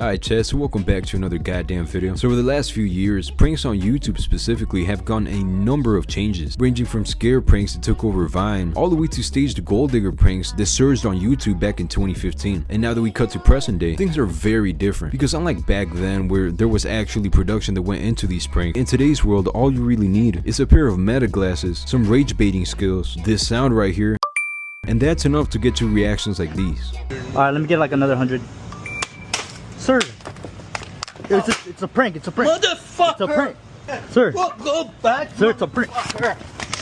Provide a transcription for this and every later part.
Alright chat, so welcome back to another goddamn video. So over the last few years, pranks on YouTube specifically have gone a number of changes, ranging from scare pranks that took over Vine, all the way to staged gold digger pranks that surged on YouTube back in 2015. And now that we cut to present day, things are very different, because unlike back then where there was actually production that went into these pranks, in today's world all you really need is a pair of meta glasses, some rage baiting skills, this sound right here, and that's enough to get you reactions like these. Alright, let me get like another 100. Sir, it's a prank. It's a prank. Motherfucker! It's a prank, sir. Go back, Sir, it's a prank.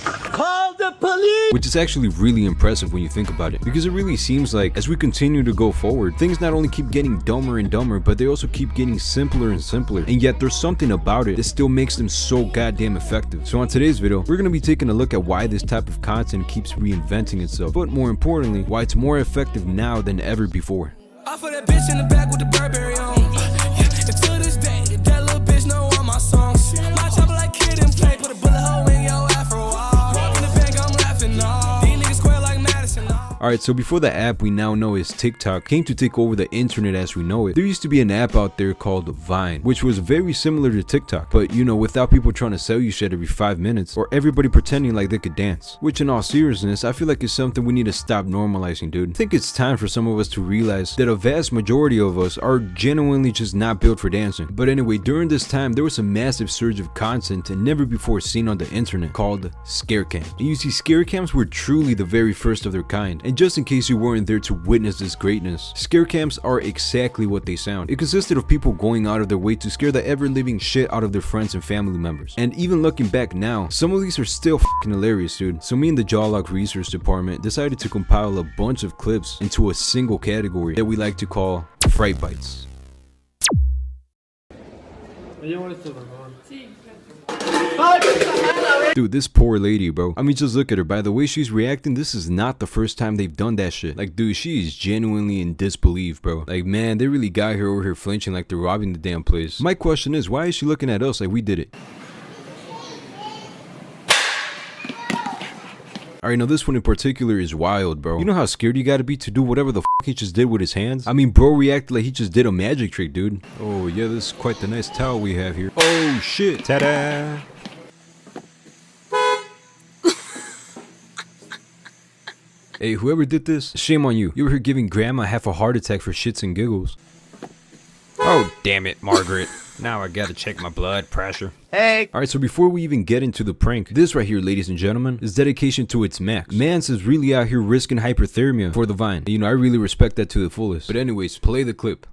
Call the police! Which is actually really impressive when you think about it, because it really seems like as we continue to go forward, things not only keep getting dumber and dumber, but they also keep getting simpler and simpler, and yet there's something about it that still makes them so goddamn effective. So on today's video, we're going to be taking a look at why this type of content keeps reinventing itself, but more importantly, why it's more effective now than ever before. I put that bitch in the back with the Burberry on. And to this day, that little bitch know all my songs. My chopper like kid and play, put a bullet hole in your afro. Walk in the bank, I'm laughing off. These niggas square like Madison. Alright, so before the app we now know as TikTok came to take over the internet as we know it, there used to be an app out there called Vine, which was very similar to TikTok, but you know, without people trying to sell you shit every 5 minutes, or everybody pretending like they could dance. Which in all seriousness, I feel like it's something we need to stop normalizing, dude. I think it's time for some of us to realize that a vast majority of us are genuinely just not built for dancing. But anyway, during this time, there was a massive surge of content and never before seen on the internet called scare cams. And you see, scare cams were truly the very first of their kind. And just in case you weren't there to witness this greatness, scare cams are exactly what they sound. It consisted of people going out of their way to scare the ever-living shit out of their friends and family members. And even looking back now, some of these are still fucking hilarious, dude. So me and the Jawlock research department decided to compile a bunch of clips into a single category that we like to call Fright Bites. Dude, this poor lady, bro. I mean, just look at her. By the way she's reacting, this is not the first time they've done that shit. Like, dude, she is genuinely in disbelief, bro. Like, man, they really got her over here flinching like they're robbing the damn place. My question is, why is she looking at us like we did it? Alright, now this one in particular is wild, bro. You know how scared you gotta be to do whatever the fuck he just did with his hands? I mean, bro reacted like he just did a magic trick, dude. Oh yeah, this is quite the nice towel we have here. Oh shit. Ta-da! Hey, whoever did this, shame on you. You were here giving grandma half a heart attack for shits and giggles. Oh, damn it, Margaret. Now I gotta check my blood pressure. Hey! Alright, so before we even get into the prank, this right here, ladies and gentlemen, is dedication to its max. Mans is really out here risking hyperthermia for the Vine. And, you know, I really respect that to the fullest. But anyways, play the clip.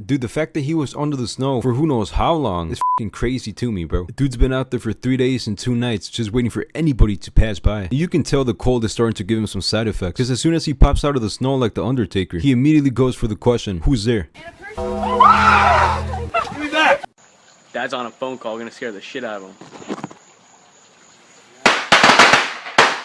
Dude, the fact that he was under the snow for who knows how long is fucking crazy to me, bro. Dude's been out there for 3 days and 2 nights just waiting for anybody to pass by. And you can tell the cold is starting to give him some side effects, because as soon as he pops out of the snow like the Undertaker, he immediately goes for the question, who's there? Give me back! Dad's on a phone call, gonna scare the shit out of him.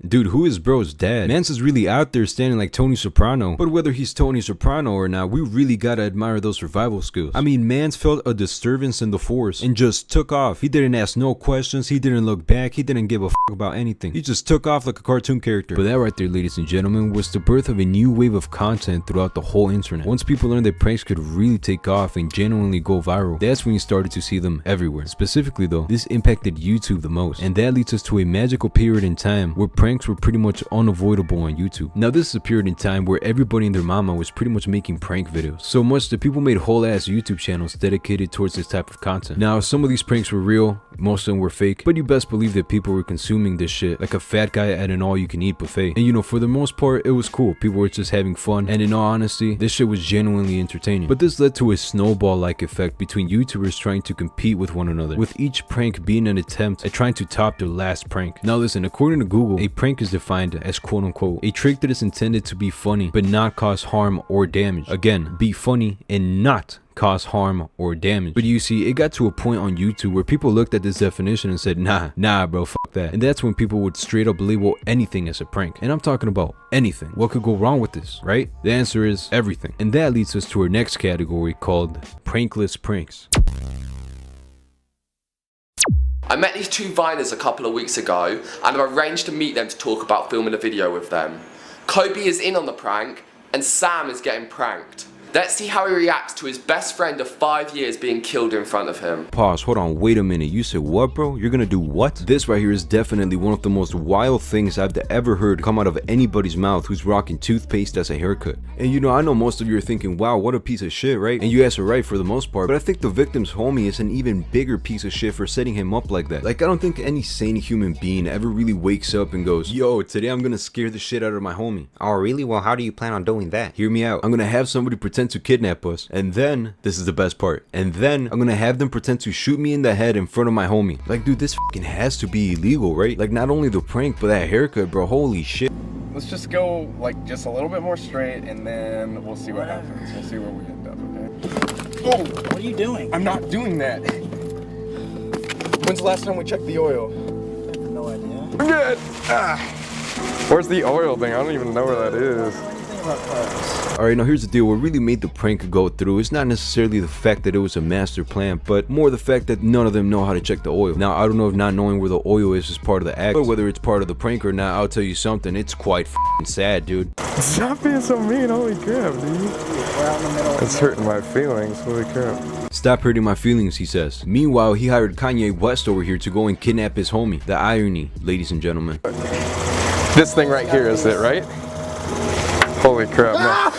Dude, who is bro's dad? Mans is really out there standing like Tony Soprano. But whether he's Tony Soprano or not, we really gotta admire those survival skills. I mean, Mans felt a disturbance in the force and just took off. He didn't ask no questions, he didn't look back, he didn't give a fuck about anything. He just took off like a cartoon character. But that right there, ladies and gentlemen, was the birth of a new wave of content throughout the whole internet. Once people learned that pranks could really take off and genuinely go viral, that's when you started to see them everywhere. Specifically though, this impacted YouTube the most. And that leads us to a magical period in time where pranks were pretty much unavoidable on YouTube. Now this is a period in time where everybody and their mama was pretty much making prank videos. So much that people made whole ass YouTube channels dedicated towards this type of content. Now some of these pranks were real, most of them were fake, but you best believe that people were consuming this shit like a fat guy at an all-you-can-eat buffet. And you know, for the most part, it was cool. People were just having fun, and in all honesty, this shit was genuinely entertaining. But this led to a snowball-like effect between YouTubers trying to compete with one another, with each prank being an attempt at trying to top their last prank. Now listen, according to Google, a prank is defined as quote-unquote a trick that is intended to be funny but not cause harm or damage. Again, be funny and not cause harm or damage. But you see, it got to a point on YouTube where people looked at this definition and said, nah bro, fuck that. And that's when people would straight up label anything as a prank. And I'm talking about anything. What could go wrong with this, right? The answer is everything. And that leads us to our next category called prankless pranks. I met these 2 Viners a couple of weeks ago and I arranged to meet them to talk about filming a video with them. Kobe is in on the prank, and Sam is getting pranked. Let's see how he reacts to his best friend of 5 years being killed in front of him. Pause, hold on, wait a minute. You said what, bro? You're gonna do what? This right here is definitely one of the most wild things I've ever heard come out of anybody's mouth who's rocking toothpaste as a haircut. And you know, I know most of you are thinking, wow, what a piece of shit, right? And you guys are right for the most part, but I think the victim's homie is an even bigger piece of shit for setting him up like that. Like, I don't think any sane human being ever really wakes up and goes, yo, today I'm gonna scare the shit out of my homie. Oh, really? Well, how do you plan on doing that? Hear me out. I'm gonna have somebody pretend to kidnap us, and then, this is the best part, and then I'm gonna have them pretend to shoot me in the head in front of my homie. Like, dude, this fucking has to be illegal, right? Like, not only the prank, but that haircut, bro. Holy shit. Let's just go like just a little bit more straight, and then we'll see what happens. We'll see where we end up, okay? Oh! What are you doing? I'm not doing that. When's the last time we checked the oil? I have no idea. I'm good! Where's the oil thing? I don't even know where that is. Alright, now here's the deal. What really made the prank go through is not necessarily the fact that it was a master plan, but more the fact that none of them know how to check the oil. Now, I don't know if not knowing where the oil is part of the act, but whether it's part of the prank or not, I'll tell you something, it's quite f***ing sad, dude. Stop being so mean, holy crap, dude. It's hurting my feelings, holy crap. Stop hurting my feelings, he says. Meanwhile, he hired Kanye West over here to go and kidnap his homie. The irony, ladies and gentlemen. This thing right here is it, right? Holy crap, man.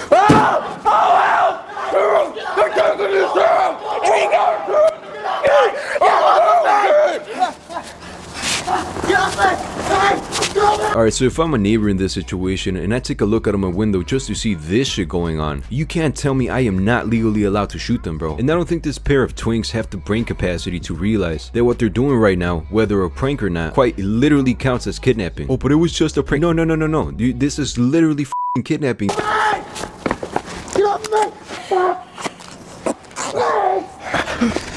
Alright, so if I'm a neighbor in this situation and I take a look out of my window just to see this shit going on, you can't tell me I am not legally allowed to shoot them, bro. And I don't think this pair of twinks have the brain capacity to realize that what they're doing right now, whether a prank or not, quite literally counts as kidnapping. Oh, but it was just a prank. No. Dude, this is literally f***ing kidnapping. Get off me!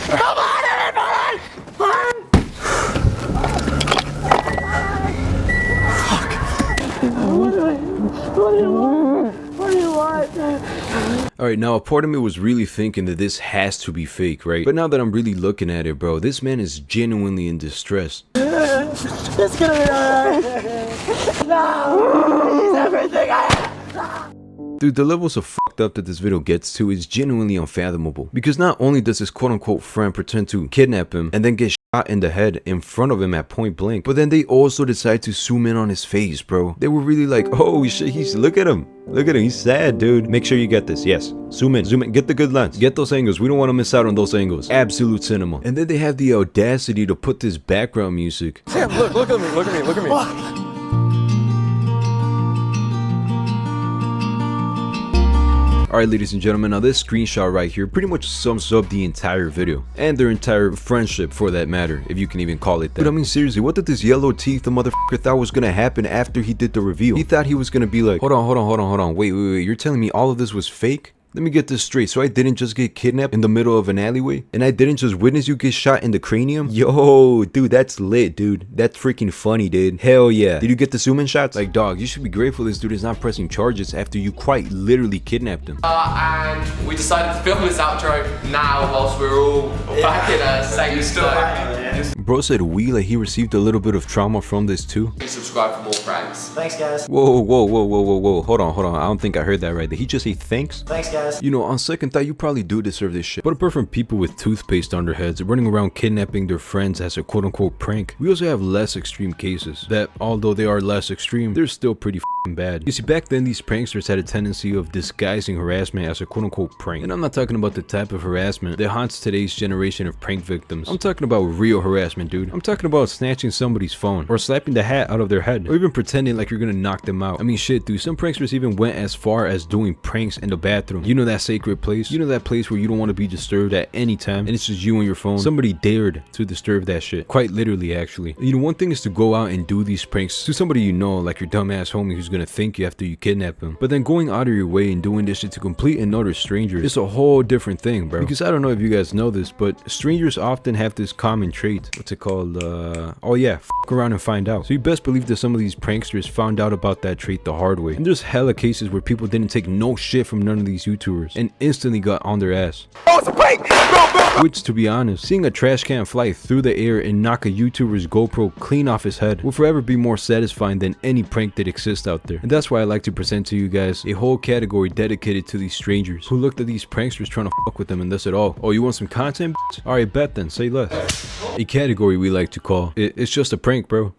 Come on, everybody! What do you want? Alright, now a part of me was really thinking that this has to be fake, right? But now that I'm really looking at it, bro, this man is genuinely in distress. It's gonna be alright. No! He's everything I have. Dude, the levels of fucked up that this video gets to is genuinely unfathomable. Because not only does his quote-unquote friend pretend to kidnap him and then get shot in the head in front of him at point blank, but then they also decide to zoom in on his face, bro. They were really like, oh shit, look at him, he's sad, dude. Make sure you get this, yes. Zoom in, get the good lens. Get those angles, we don't want to miss out on those angles. Absolute cinema. And then they have the audacity to put this background music. Sam, look at me. Alright, ladies and gentlemen, now this screenshot right here pretty much sums up the entire video. And their entire friendship, for that matter, if you can even call it that. But I mean, seriously, what did this yellow teeth the motherfucker thought was gonna happen after he did the reveal? He thought he was gonna be like, hold on, wait, you're telling me all of this was fake? Let me get this straight. So I didn't just get kidnapped in the middle of an alleyway? And I didn't just witness you get shot in the cranium? Yo, dude, that's lit, dude. That's freaking funny, dude. Hell yeah. Did you get the zoom in shots? Like, dog, you should be grateful this dude is not pressing charges after you quite literally kidnapped him. And we decided to film this outro now whilst we're all back in a safe zone. Bro said we, like he received a little bit of trauma from this too. Please subscribe for more pranks. Thanks, guys. Whoa. Hold on. I don't think I heard that right. Did he just say thanks? Thanks, guys. You know, on second thought, you probably do deserve this shit. But apart from people with toothpaste on their heads running around kidnapping their friends as a quote-unquote prank, we also have less extreme cases that, although they are less extreme, they're still pretty f***ing bad. You see, back then, these pranksters had a tendency of disguising harassment as a quote-unquote prank. And I'm not talking about the type of harassment that haunts today's generation of prank victims. I'm talking about real harassment, dude. I'm talking about snatching somebody's phone, or slapping the hat out of their head, or even pretending like you're gonna knock them out. I mean, shit, dude, some pranksters even went as far as doing pranks in the bathroom. You know that sacred place? You know that place where you don't want to be disturbed at any time, and it's just you and your phone? Somebody dared to disturb that shit. Quite literally, actually. You know, one thing is to go out and do these pranks to somebody you know, like your dumbass homie who's gonna thank you after you kidnap him. But then going out of your way and doing this shit to complete and utter strangers is a whole different thing, bro. Because I don't know if you guys know this, but strangers often have this common trait what's it called? Oh yeah, fuck around and find out. So you best believe that some of these pranksters found out about that trait the hard way. And there's hella cases where people didn't take no shit from none of these YouTubers and instantly got on their ass. Oh, it's a prank! Which, to be honest, seeing a trash can fly through the air and knock a YouTuber's GoPro clean off his head will forever be more satisfying than any prank that exists out there. And that's why I like to present to you guys a whole category dedicated to these strangers who looked at these pranksters trying to fuck with them, and that's it all. Oh, you want some content, bitch? Alright, bet then, say less. A category we like to call, it's just a prank, bro.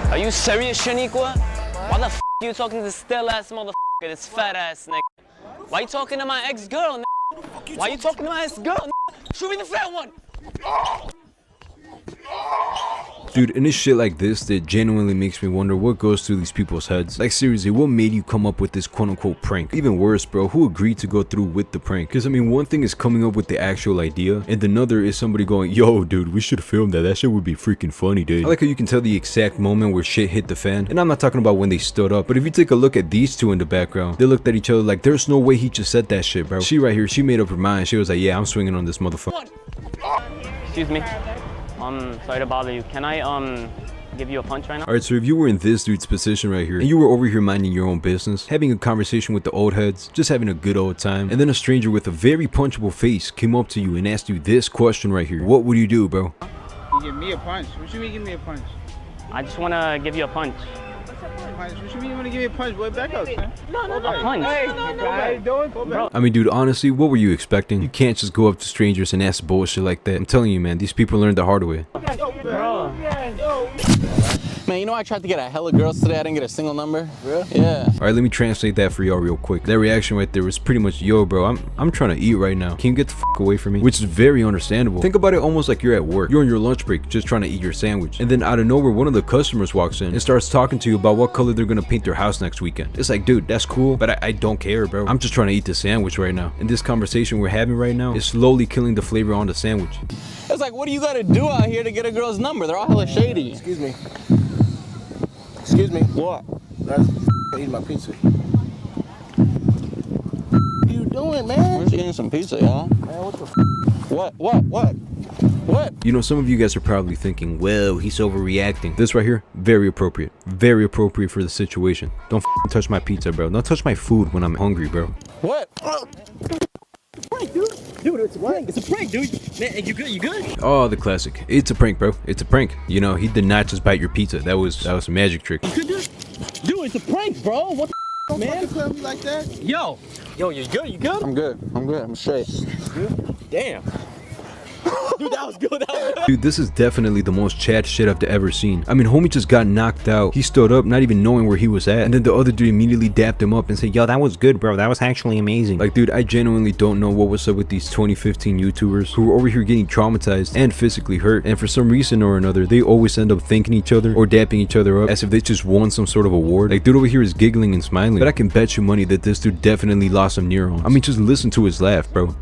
Are you serious, Shaniqua? Why the f you talking to this still ass motherfucker, this fat ass nigga? Why you talking to my ex-girl, nigga? Why you talking to my ex-girl, nigga? Shoot me the fat one! Dude, and it's shit like this that genuinely makes me wonder what goes through these people's heads. Like seriously, what made you come up with this quote-unquote prank? Even worse, bro, who agreed to go through with the prank? Because I mean, one thing is coming up with the actual idea, and another is somebody going, yo dude, we should film that. That shit would be freaking funny, dude. I like how you can tell the exact moment where shit hit the fan. And I'm not talking about when they stood up, but if you take a look at these two in the background, they looked at each other like, there's no way he just said that shit, bro. She right here, she made up her mind. She was like, yeah, I'm swinging on this motherfucker. Excuse me. Sorry to bother you. Can I, give you a punch right now? Alright, so if you were in this dude's position right here, and you were over here minding your own business, having a conversation with the old heads, just having a good old time, and then a stranger with a very punchable face came up to you and asked you this question right here, what would you do, bro? You give me a punch? What you mean give me a punch? I just wanna give you a punch. What you mean you wanna give me a punch? Boy, back up, man. No, a punch. Hey, how you doing? Go back. I mean, dude, honestly, what were you expecting? You can't just go up to strangers and ask bullshit like that. I'm telling you, man, these people learned the hard way. Bro. Man, you know I tried to get a hella girls today. I didn't get a single number. Really? Yeah. Alright, let me translate that for y'all real quick. That reaction right there was pretty much, yo bro, I'm trying to eat right now. Can you get the fuck away from me? Which is very understandable. Think about it almost like you're at work. You're on your lunch break just trying to eat your sandwich. And then out of nowhere, one of the customers walks in and starts talking to you about what color they're gonna paint their house next weekend. It's like, dude, that's cool, but I don't care, bro. I'm just trying to eat the sandwich right now. And this conversation we're having right now is slowly killing the flavor on the sandwich. It's like, what do you gotta do out here to get a girl's number? They're all hella shady. Excuse me. Excuse me. What? That's eating my pizza. What are you doing, man? We're just eating some pizza, y'all. Man, what the What? You know, some of you guys are probably thinking, well, he's overreacting. This right here, very appropriate. Very appropriate for the situation. Don't f***ing touch my pizza, bro. Don't touch my food when I'm hungry, bro. What? Prank, dude. Dude, it's a prank. It's a prank, dude. Man, you good? You good? Oh, the classic. It's a prank, bro. It's a prank. You know, he did not just bite your pizza. That was a magic trick. You good, dude? Dude, it's a prank, bro. What the man? Don't play me like that. Yo, you good? You good? I'm good. I'm straight. Damn. Dude, that was good. Dude, this is definitely the most Chad shit I've ever seen. I mean, homie just got knocked out. He stood up, not even knowing where he was at. And then the other dude immediately dapped him up and said, yo, that was good, bro. That was actually amazing. Like, dude, I genuinely don't know what was up with these 2015 YouTubers who were over here getting traumatized and physically hurt. And for some reason or another, they always end up thanking each other or dapping each other up as if they just won some sort of award. Like, dude over here is giggling and smiling. But I can bet you money that this dude definitely lost some neurons. I mean, just listen to his laugh, bro.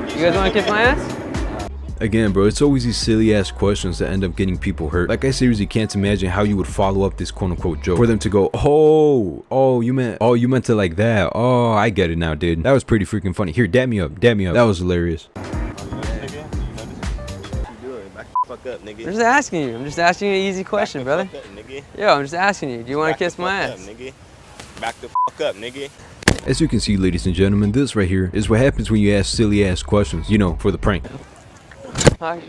You guys wanna kiss my ass? Again, bro, it's always these silly ass questions that end up getting people hurt. Like, I seriously can't imagine how you would follow up this quote unquote joke for them to go, oh, you meant to like that. Oh, I get it now, dude. That was pretty freaking funny. Here, dab me up. That was hilarious. I'm just asking you. I'm just asking you an easy question, brother. Yo, I'm just asking you. Do you wanna kiss my ass? Back the fuck up, nigga. As you can see, ladies and gentlemen, this right here is what happens when you ask silly ass questions, you know, for the prank. Just a prank,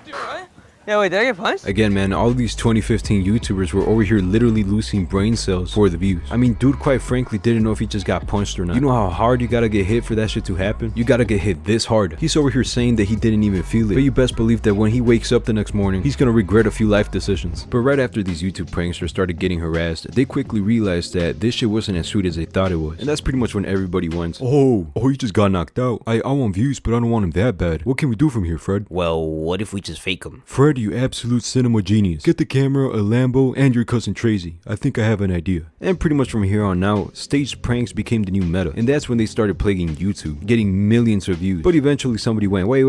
dude, right? Yeah, wait, did I get punched? Again, man, all of these 2015 YouTubers were over here literally losing brain cells for the views. I mean, dude, quite frankly, didn't know if he just got punched or not. You know how hard you gotta get hit for that shit to happen? You gotta get hit this hard. He's over here saying that he didn't even feel it. But you best believe that when he wakes up the next morning, he's gonna regret a few life decisions. But right after these YouTube pranksters started getting harassed, they quickly realized that this shit wasn't as sweet as they thought it was. And that's pretty much when everybody went, oh, he just got knocked out. I want views, but I don't want him that bad. What can we do from here, Fred? Well, what if we just fake him? Fred, you absolute cinema genius. Get the camera, a Lambo, and your cousin Tracy. I think I have an idea. And pretty much from here on out, staged pranks became the new meta. And that's when they started plaguing YouTube, getting millions of views. But eventually somebody went, wait,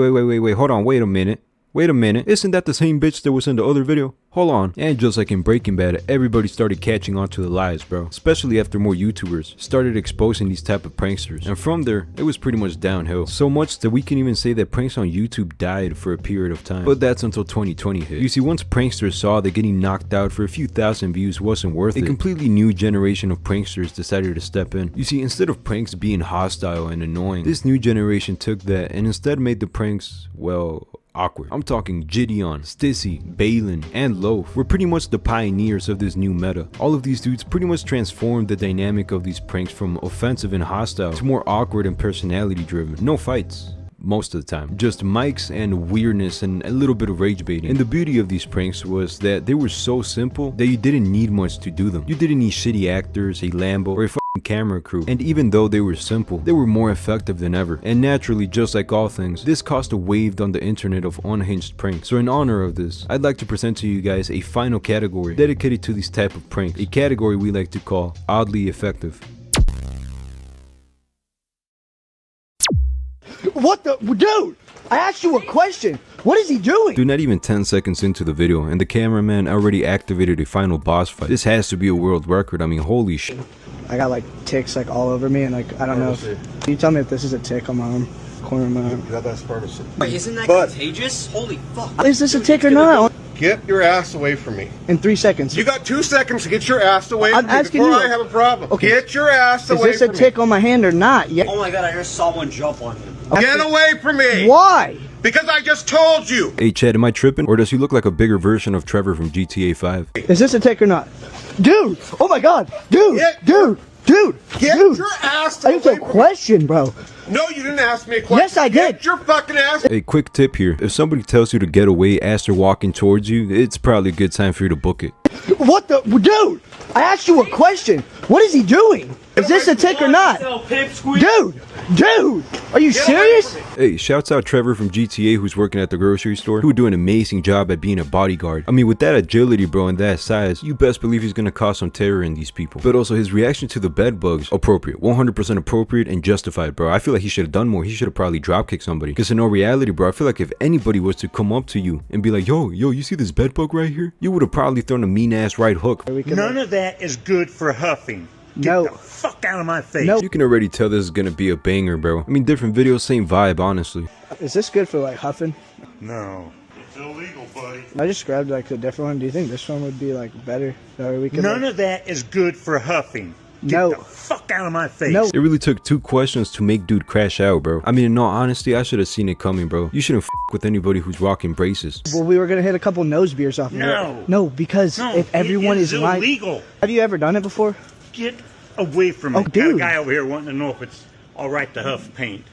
hold on, wait a minute. Isn't that the same bitch that was in the other video? Hold on. And just like in Breaking Bad, everybody started catching on to the lies, bro. Especially after more YouTubers started exposing these type of pranksters. And from there, it was pretty much downhill. So much that we can even say that pranks on YouTube died for a period of time. But that's until 2020 hit. You see, once pranksters saw that getting knocked out for a few thousand views wasn't worth it, a completely new generation of pranksters decided to step in. You see, instead of pranks being hostile and annoying, this new generation took that and instead made the pranks, well, awkward. I'm talking Gideon, Stissy, Balin, and Loaf were pretty much the pioneers of this new meta. All of these dudes pretty much transformed the dynamic of these pranks from offensive and hostile to more awkward and personality driven. No fights. Most of the time, just mics and weirdness and a little bit of rage baiting. And the beauty of these pranks was that they were so simple that you didn't need much to do them. You didn't need shitty actors, a Lambo, or a camera crew. And even though they were simple, they were more effective than ever. And naturally, just like all things, this caused a wave on the internet of unhinged pranks. So in honor of this, I'd like to present to you guys a final category dedicated to these type of pranks, a category we like to call oddly effective. What the? Dude, I asked you a question. What is he doing? Dude, not even 10 seconds into the video, and the cameraman already activated a final boss fight. This has to be a world record. I mean, holy shit. I got like ticks like all over me, and like I don't know. Can you tell me if this is a tick on my arm? Corner of my arm. Yeah, that's part of it. Wait, isn't that contagious? Holy fuck. Is this a tick or not? Get your ass away from me. In 3 seconds. You got 2 seconds to get your ass away from me asking before you. I have a problem. Okay. Get your ass away from me. Is this a tick on my hand or not? Yeah. Oh my god, I just saw one jump on him. Get away from me! Why? Because I just told you! Hey Chad, am I tripping? Or does he look like a bigger version of Trevor from GTA 5? Is this a tick or not? Dude! Oh my god! Dude! Dude! Get your ass away I answered a question, bro. No, you didn't ask me a question. Yes, I did. Get your fucking ass. A quick tip here. If somebody tells you to get away as they're walking towards you, it's probably a good time for you to book it. What the? Dude! I asked you a question. What is he doing? Is this a tick or not? Dude! Dude! Are you serious? Hey, shouts out Trevor from GTA who's working at the grocery store, who would do an amazing job at being a bodyguard. I mean, with that agility, bro, and that size, you best believe he's gonna cause some terror in these people. But also his reaction to the bed bugs, appropriate. 100% appropriate and justified, bro. I feel like he should have done more. He should have probably dropkicked somebody. Because in all reality, bro, I feel like if anybody was to come up to you and be like, yo, you see this bed bug right here? You would have probably thrown a mean ass right hook. None of that is good for huffing. Get the fuck out of my face. You can already tell this is gonna be a banger, bro. I mean, different videos, same vibe, honestly. Is this good for like huffing? No. It's illegal, buddy. I just grabbed like a different one. Do you think this one would be like better? Or we could, None of that is good for huffing. Get the fuck out of my face. It really took 2 questions to make dude crash out, bro. I mean, in all honesty, I should have seen it coming, bro. You shouldn't with anybody who's rocking braces. Well, we were gonna hit a couple nose beers off of it. No, because if everyone is illegal. Have you ever done it before? Get away from me. Oh, dude. Got a guy over here wanting to know if it's all right to huff paint.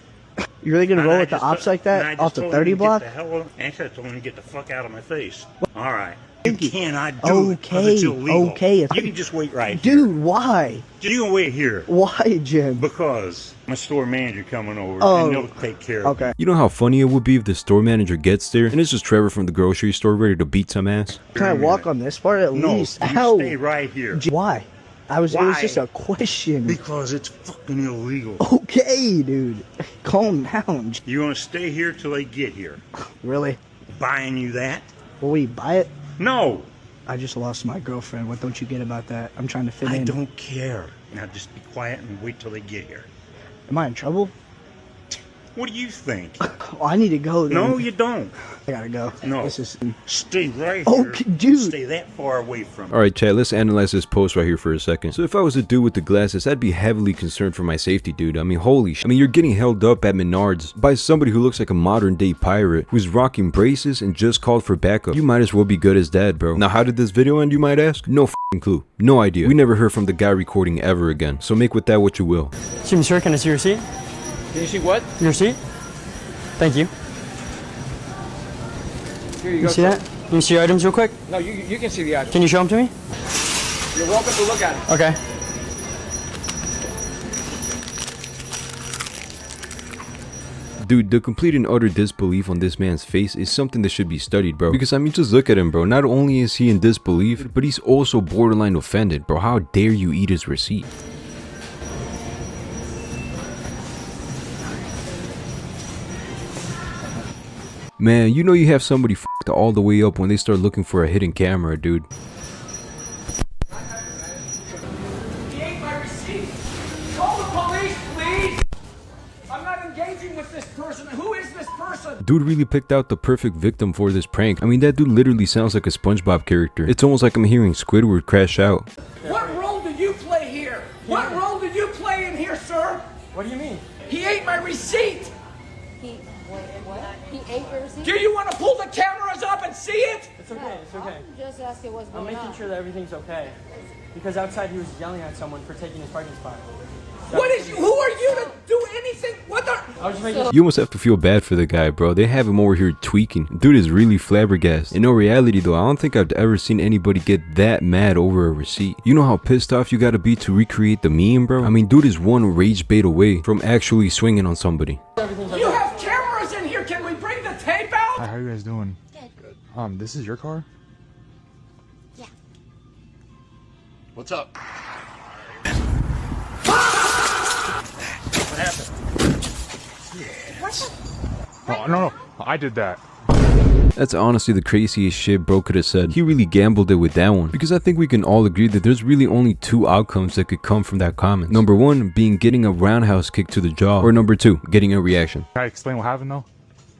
You're really gonna roll with the ops like that off the 30 block? Actually, I told him to get the fuck out of my face. All right. You cannot do it because it's Okay, illegal. okay. You can just wait right Dude, why? here. You can wait here. Why, Jim? Because my store manager coming over Oh, and they'll take care of it. Okay. You know how funny it would be if the store manager gets there and it's just Trevor from the grocery store ready to beat some ass? Can I walk on this part at least? You Ow. stay right here. Why? It was Why? just a question. Because it's fucking illegal. Okay, dude. Calm down. You want to stay here till they get here. Really? Buying you that? Will we buy it? No. I just lost my girlfriend. What don't you get about that? I'm trying to fit I in. don't care. Now just be quiet and wait till they get here. Am I in trouble? What do you think? Oh, I need to go then. No, you don't. I gotta go. No. This is... Stay right here. Okay, dude. Stay that far away from me. Alright Chad, let's analyze this post right here for a second. So if I was a dude with the glasses, I'd be heavily concerned for my safety, dude. I mean, holy sh... I mean, you're getting held up at Menards by somebody who looks like a modern day pirate who's rocking braces and just called for backup. You might as well be good as dead, bro. Now, how did this video end, you might ask? No f***ing clue. No idea. We never heard from the guy recording ever again. So make with that what you will. Excuse me, sir, can I see your receipt? Can you see what? Your receipt? Thank you. Here you Can go. you see that? Can you see your items real quick? No, you can see the item. Can you show them to me? You're welcome to look at it. Okay. Dude, the complete and utter disbelief on this man's face is something that should be studied, bro. Because I mean, just look at him, bro. Not only is he in disbelief, but he's also borderline offended, bro. How dare you eat his receipt? Man, you know you have somebody f***ed all the way up when they start looking for a hidden camera, dude. He ate my receipt. Call the police, please. I'm not engaging with this person. Who is this person? Dude really picked out the perfect victim for this prank. I mean, that dude literally sounds like a SpongeBob character. It's almost like I'm hearing Squidward crash out. What role do you play here? What role do you play in here, sir? What do you mean? He ate my receipt. What? He ate your receipt? Do you want to pull the cameras up and see it? It's okay, it's okay. I'm just asking what's I'm going on. making sure that everything's okay. Because outside he was yelling at someone for taking his parking spot. What is you? Who are you to do anything? What the? I was just making You almost have to feel bad for the guy, bro. They have him over here tweaking. Dude is really flabbergasted. In no reality though, I don't think I've ever seen anybody get that mad over a receipt. You know how pissed off you gotta be to recreate the meme, bro? I mean, dude is one rage bait away from actually swinging on somebody. You have cameras in here. Can we bring the tape out? Hi, how you guys doing? Good. This is your car? Yeah. What's up? What happened? Oh, no, I did that. That's honestly the craziest shit bro could have said. He really gambled it with that one. Because I think we can all agree that there's really only two outcomes that could come from that comment. Number one, being getting a roundhouse kick to the jaw. Or number two, getting a reaction. Can I explain what happened though?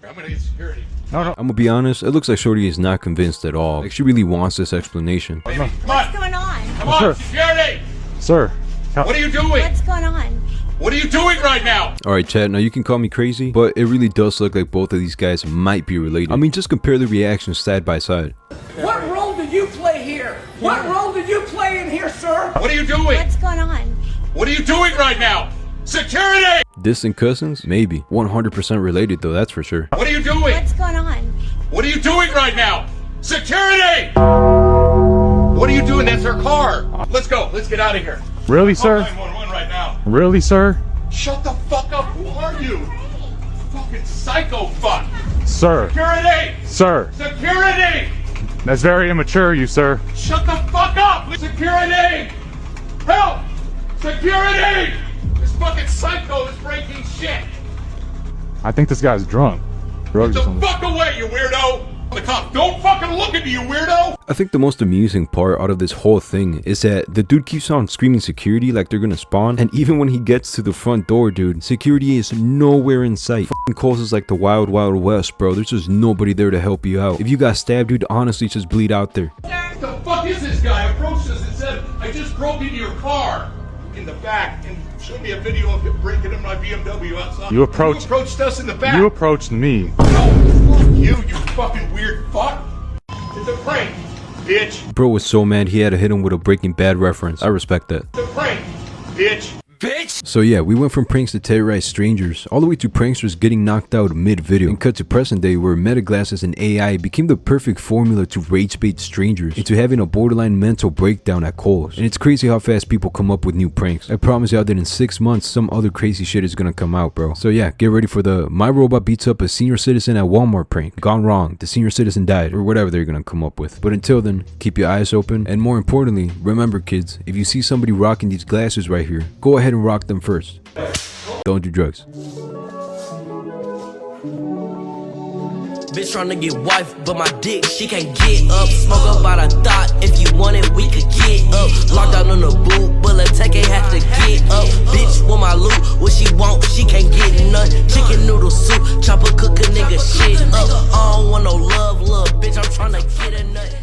I'm gonna get security. No. I'm gonna be honest, it looks like Shorty is not convinced at all. Like she really wants this explanation. Baby, come What's on. going on? Come on, Sir. security. Sir. What are you doing? What's going on? What are you doing right now? Alright chat, now you can call me crazy, but it really does look like both of these guys might be related. I mean, just compare the reactions side by side. What role do you play here? What role do you play in here, sir? What are you doing? What's going on? What are you doing right now? Security! Distant cousins? Maybe. 100% related though, that's for sure. What are you doing? What's going on? What are you doing right now? Security! What are you doing? That's our car. Let's go. Let's get out of here. Really, sir? 911 right now. Really, sir? Shut the fuck up. Who are you? Fucking psycho fuck. Sir. Security! Sir. Security! That's very immature, you sir. Shut the fuck up! Security! Help! Security! This fucking psycho is breaking shit! I think this guy's drunk. Drugs or Get the something. fuck away, you weirdo! The cop, don't fucking look at me, you weirdo! I think the most amusing part out of this whole thing is that the dude keeps on screaming security like they're gonna spawn, and even when he gets to the front door, dude, security is nowhere in sight. Fucking Coles is like the wild west, bro. There's just nobody there to help you out. If you got stabbed, dude, honestly just bleed out there. What the fuck is this guy? Approached us and said, I just broke into your car in the back and showed me a video of him breaking into my BMW outside. You approached us in the back. You approached me. No, fuck you fucking weird fuck. It's a prank, bitch. Bro was so mad he had to hit him with a Breaking Bad reference. I respect that. It's a prank, bitch. So yeah, we went from pranks to terrorize strangers, all the way to pranksters getting knocked out mid-video, and cut to present day where meta glasses and AI became the perfect formula to rage bait strangers into having a borderline mental breakdown at Kohl's. And it's crazy how fast people come up with new pranks. I promise y'all that in 6 months, some other crazy shit is gonna come out, bro. So yeah, get ready for the my robot beats up a senior citizen at Walmart prank. Gone wrong, the senior citizen died, or whatever they're gonna come up with. But until then, keep your eyes open, and more importantly, remember kids, if you see somebody rocking these glasses right here, go ahead and rock them first. Don't do drugs. Bitch tryna get wife, but my dick, she can't get up. Smoke up out a thought, if you want it, we could get up. Locked out on the boot, but Tech ain't have to get up. Bitch want my loot, what she want, she can't get none. Chicken noodle soup, chopper cook a nigga shit up. I don't want no love, little bitch, I'm tryna get a nut.